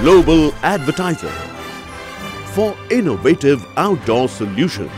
global advertiser for innovative outdoor solutions.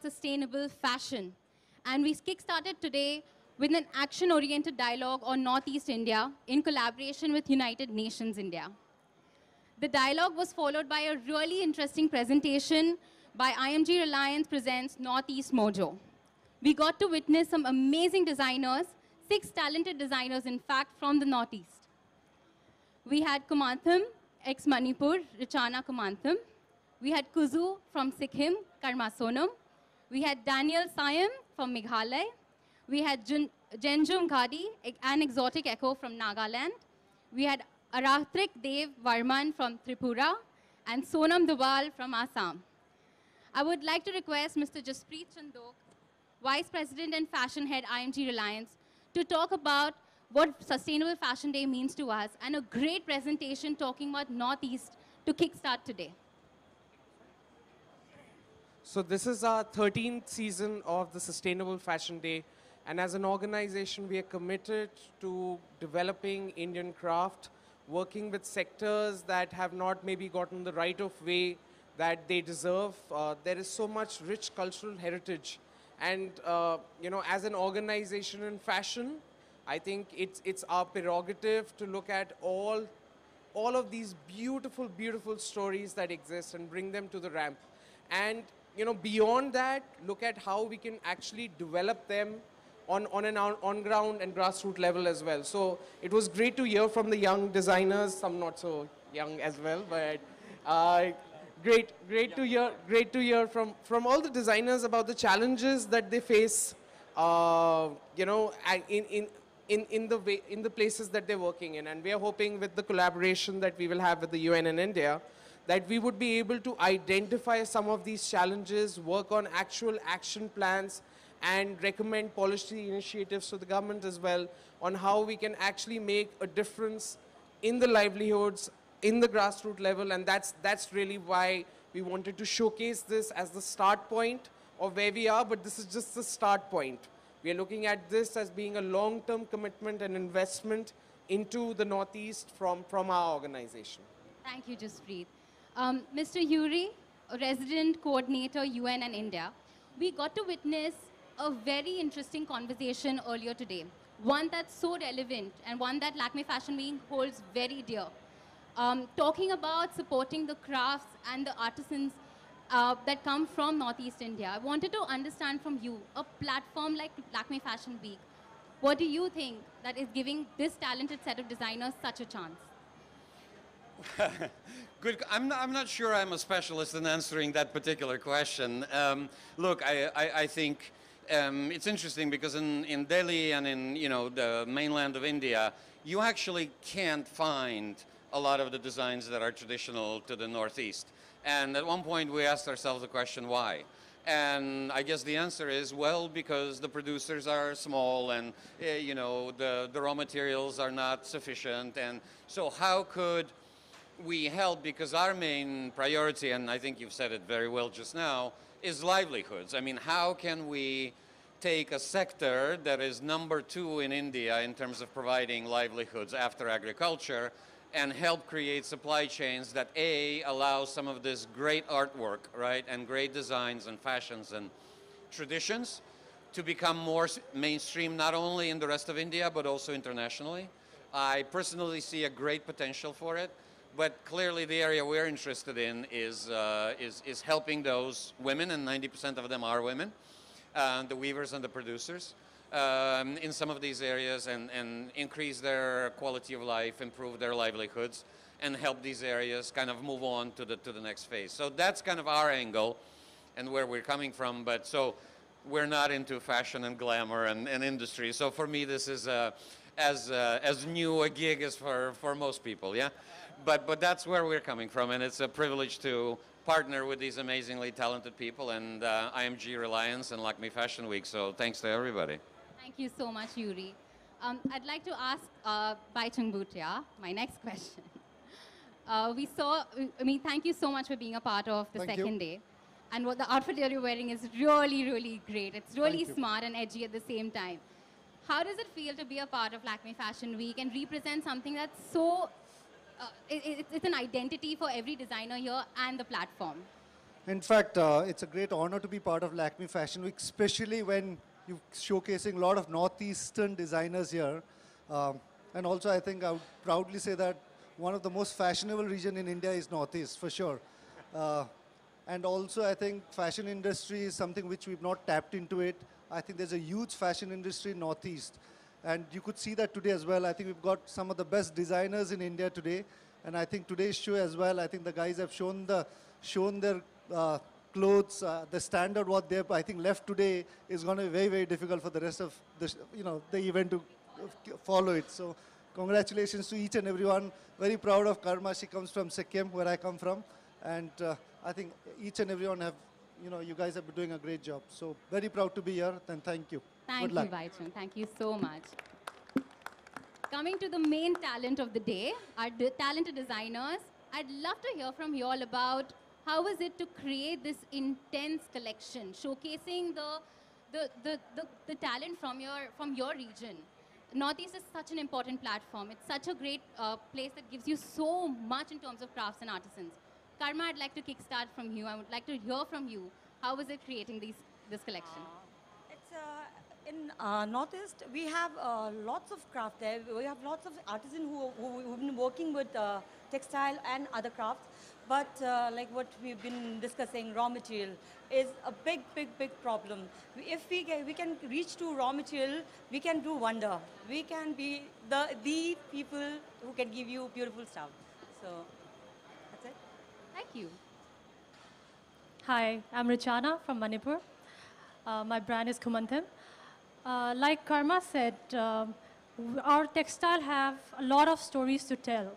sustainable fashion. And we kickstarted today with an action-oriented dialogue on Northeast India in collaboration with United Nations India. The dialogue was followed by a really interesting presentation by IMG Reliance Presents Northeast Mojo. We got to witness some amazing designers, 6 talented designers, in fact, from the Northeast. We had Kumantham, ex-Manipur, Richana Kumantham. We had Kazu from Sikkim, Karma Sonam. We had Daniel Siam from Meghalaya. We had Jenjum Ghadi, an exotic echo from Nagaland. We had Arathrik Dev Varman from Tripura and Sonam Dubal from Assam. I would like to request Mr. Jaspreet Chandok, Vice President and Fashion Head, IMG Reliance, to talk about what Sustainable Fashion Day means to us and a great presentation talking about Northeast to kickstart today. So this is our 13th season of the Sustainable Fashion Day, and as an organization we are committed to developing Indian craft, working with sectors that have not maybe gotten the right of way that they deserve. There is so much rich cultural heritage, and as an organization in fashion, I think it's our prerogative to look at all of these beautiful, beautiful stories that exist and bring them to the ramp. And beyond that, look at how we can actually develop them on an on-ground and grassroots level as well. So it was great to hear from the young designers, some not so young as well, but great to hear from all the designers about the challenges that they face, in the places that they're working in. And we are hoping with the collaboration that we will have with the UN and India, that we would be able to identify some of these challenges, work on actual action plans, and recommend policy initiatives to the government as well on how we can actually make a difference in the livelihoods, in the grassroots level. And that's really why we wanted to showcase this as the start point of where we are, but this is just the start point. We are looking at this as being a long-term commitment and investment into the Northeast from our organization. Thank you, Jaspreet. Mr. Yuri, a resident coordinator, UN and India, we got to witness a very interesting conversation earlier today, one that's so relevant and one that Lakme Fashion Week holds very dear. Talking about supporting the crafts and the artisans that come from Northeast India. I wanted to understand from you, a platform like Lakme Fashion Week, what do you think that is giving this talented set of designers such a chance? Good. I'm not sure I'm a specialist in answering that particular question. Look, I think it's interesting because in Delhi and in the mainland of India, you actually can't find a lot of the designs that are traditional to the Northeast. And at one point we asked ourselves the question, why? And I guess the answer is, well, because the producers are small and the raw materials are not sufficient. And so how could we help? Because our main priority, and I think you've said it very well just now, is livelihoods. I mean, how can we take a sector that is number 2 in India in terms of providing livelihoods after agriculture and help create supply chains that allow some of this great artwork, right, and great designs and fashions and traditions to become more mainstream, not only in the rest of India, but also internationally. I personally see a great potential for it, but clearly the area we're interested in is helping those women, and 90% of them are women, the weavers and the producers, in some of these areas, and increase their quality of life, improve their livelihoods, and help these areas kind of move on to the next phase. So that's kind of our angle and where we're coming from. But so we're not into fashion and glamour and industry. So for me, this is as new a gig as for most people, yeah? But that's where we're coming from, and it's a privilege to partner with these amazingly talented people and IMG Reliance and Lakme Fashion Week. So thanks to everybody. Thank you so much, Yuri. I'd like to ask Bhaichung Bhutia my next question. Thank you so much for being a part of the second day. And what the outfit that you're wearing is really, really great. It's really smart and edgy at the same time. How does it feel to be a part of Lakme Fashion Week and represent something that's so, it's an identity for every designer here and the platform? In fact, it's a great honor to be part of Lakme Fashion Week, especially when you're showcasing a lot of Northeastern designers here. And also, I think I would proudly say that one of the most fashionable region in India is Northeast, for sure. And also, I think fashion industry is something which we've not tapped into it. I think there's a huge fashion industry in Northeast. And you could see that today as well. I think we've got some of the best designers in India today. And I think today's show as well, I think the guys have shown their clothes, the standard what they've, I think, left today is going to be very, very difficult for the rest of the event to follow it. So congratulations to each and everyone. Very proud of Karma. She comes from Sikkim, where I come from. And I think each and everyone have, you guys have been doing a great job. So very proud to be here, and thank you. Thank you, Bhaichung. Thank you so much. Coming to the main talent of the day, our talented designers, I'd love to hear from you all about how was it to create this intense collection, showcasing the talent from your region. Northeast is such an important platform. It's such a great place that gives you so much in terms of crafts and artisans. Karma, I'd like to kickstart from you. I would like to hear from you. How was it creating this collection? In Northeast, we have lots of craft there. We have lots of artisans who've been working with textile and other crafts. But like what we've been discussing, raw material is a big problem. If we can reach to raw material, we can do wonder. We can be the people who can give you beautiful stuff. So that's it. Thank you. Hi, I'm Richana from Manipur. My brand is Kumantham. Like Karma said, our textile have a lot of stories to tell.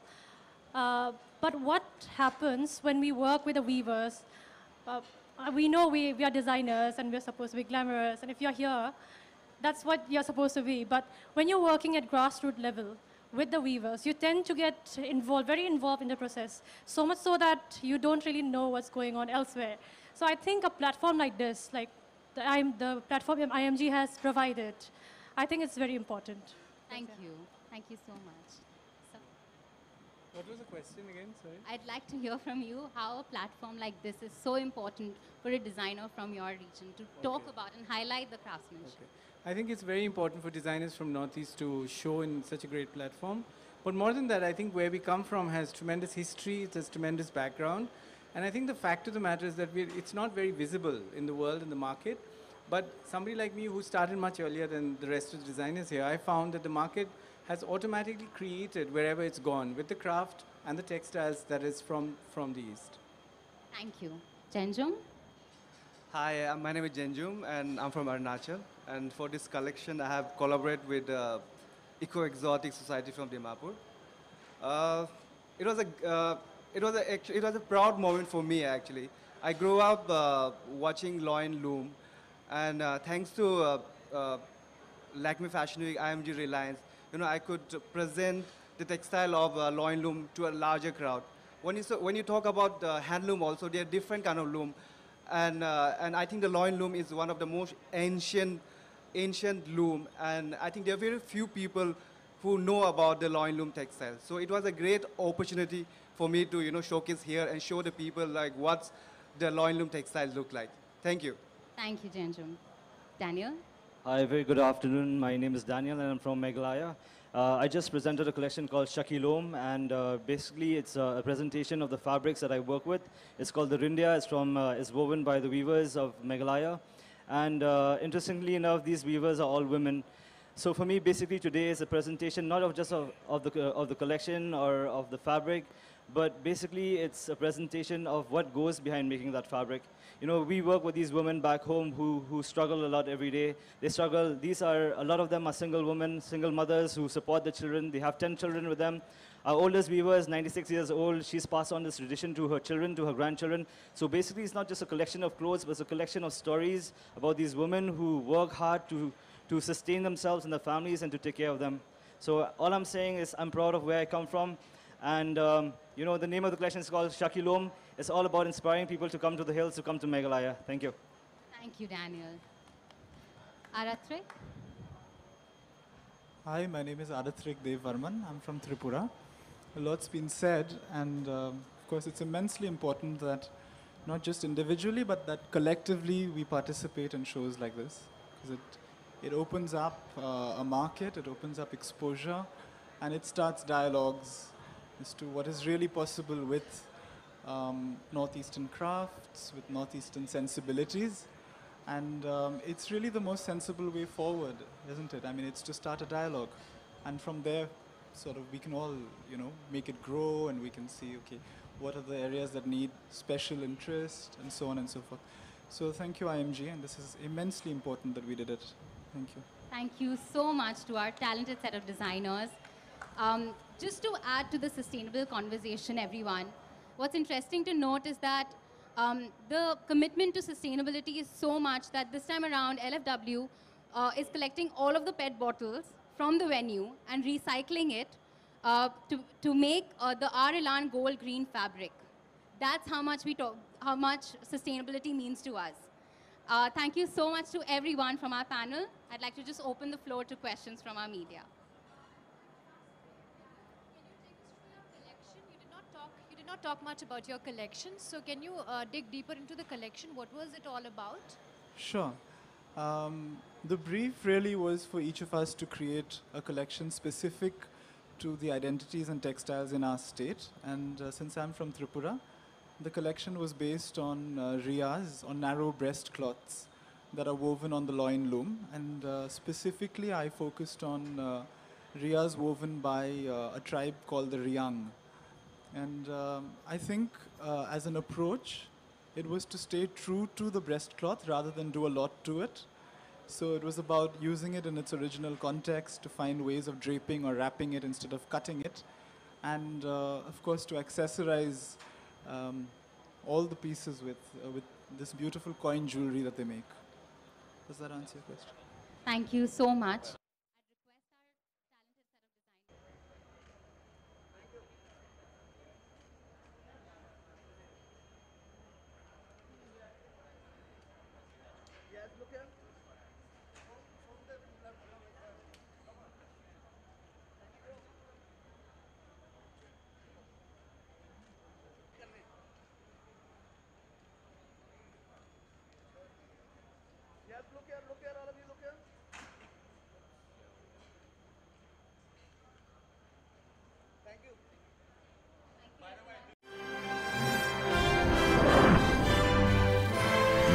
But what happens when we work with the weavers? We know we are designers and we're supposed to be glamorous, and if you're here, that's what you're supposed to be. But when you're working at grassroots level with the weavers, you tend to get very involved in the process, so much so that you don't really know what's going on elsewhere. So I think a platform like this, like the platform IMG has provided, I think it's very important. Thank you. Thank you so much. So, what was the question again? Sorry. I'd like to hear from you how a platform like this is so important for a designer from your region to talk about and highlight the craftsmanship. Okay. I think it's very important for designers from Northeast to show in such a great platform. But more than that, I think where we come from has tremendous history, it has tremendous background. And I think the fact of the matter is that it's not very visible in the world, in the market. But somebody like me who started much earlier than the rest of the designers here, I found that the market has automatically created wherever it's gone with the craft and the textiles that is from the East. Thank you. Jenjung? Hi, my name is Jenjum and I'm from Arunachal. And for this collection, I have collaborated with Eco-Exotic Society from Dimapur. It was a proud moment for me, actually. I grew up watching Loin Loom, and thanks to Lakme Fashion Week, IMG Reliance, I could present the textile of Loin Loom to a larger crowd. When you talk about handloom also, there are different kind of loom, and I think the Loin Loom is one of the most ancient loom, and I think there are very few people who know about the Loin Loom textile. So it was a great opportunity for me to showcase here and show the people like what the Loin Loom textile look like. Thank you. Thank you, Jenjum. Daniel? Hi, very good afternoon. My name is Daniel and I'm from Meghalaya. I just presented a collection called Shakilom, and basically it's a presentation of the fabrics that I work with. It's called the Rindia. It's woven by the weavers of Meghalaya. And interestingly enough, these weavers are all women. So for me, basically today is a presentation not of just of the collection or of the fabric, but basically it's a presentation of what goes behind making that fabric. We work with these women back home who struggle a lot every day. They struggle. A lot of them are single women, single mothers who support the children. They have 10 children with them. Our oldest weaver is 96 years old. She's passed on this tradition to her children, to her grandchildren. So basically it's not just a collection of clothes, but it's a collection of stories about these women who work hard to sustain themselves and their families and to take care of them. So all I'm saying is I'm proud of where I come from. And the name of the collection is called Shakilom. It's all about inspiring people to come to the hills, to come to Meghalaya. Thank you. Thank you, Daniel. Arathrik? Hi, my name is Arathrik Dev Varman. I'm from Tripura. A lot's been said, and of course it's immensely important that not just individually, but that collectively we participate in shows like this. Because it opens up a market, it opens up exposure, and it starts dialogues as to what is really possible with Northeastern crafts, with Northeastern sensibilities. And it's really the most sensible way forward, isn't it? I mean, it's to start a dialogue. And from there, sort of, we can all, make it grow, and we can see, okay, what are the areas that need special interest, and so on and so forth. So thank you, IMG, and this is immensely important that we did it. Thank you. Thank you so much to our talented set of designers. Just to add to the sustainable conversation, everyone, what's interesting to note is that the commitment to sustainability is so much that this time around, LFW is collecting all of the PET bottles from the venue and recycling it to make the R. Elan Gold Green fabric. That's how much how much sustainability means to us. Thank you so much to everyone from our panel. I'd like to just open the floor to questions from our media. You did not talk much about your collection, so can you dig deeper into the collection? What was it all about? Sure. The brief really was for each of us to create a collection specific to the identities and textiles in our state. And since I'm from Tripura, the collection was based on riyas, on narrow breast cloths that are woven on the loin loom. And specifically, I focused on riyas woven by a tribe called the Riyang. And I think as an approach, it was to stay true to the breast cloth rather than do a lot to it. So it was about using it in its original context to find ways of draping or wrapping it instead of cutting it. And of course, to accessorize all the pieces with this beautiful coin jewelry that they make. Does that answer your question? Thank you so much.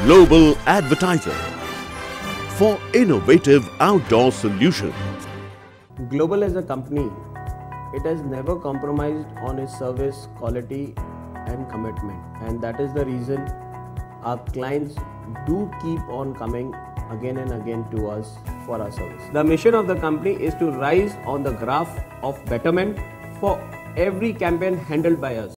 Global Advertiser for innovative outdoor solutions. Global as a company, it has never compromised on its service, quality and commitment, and that is the reason our clients do keep on coming again and again to us for our service. The mission of the company is to rise on the graph of betterment for every campaign handled by us.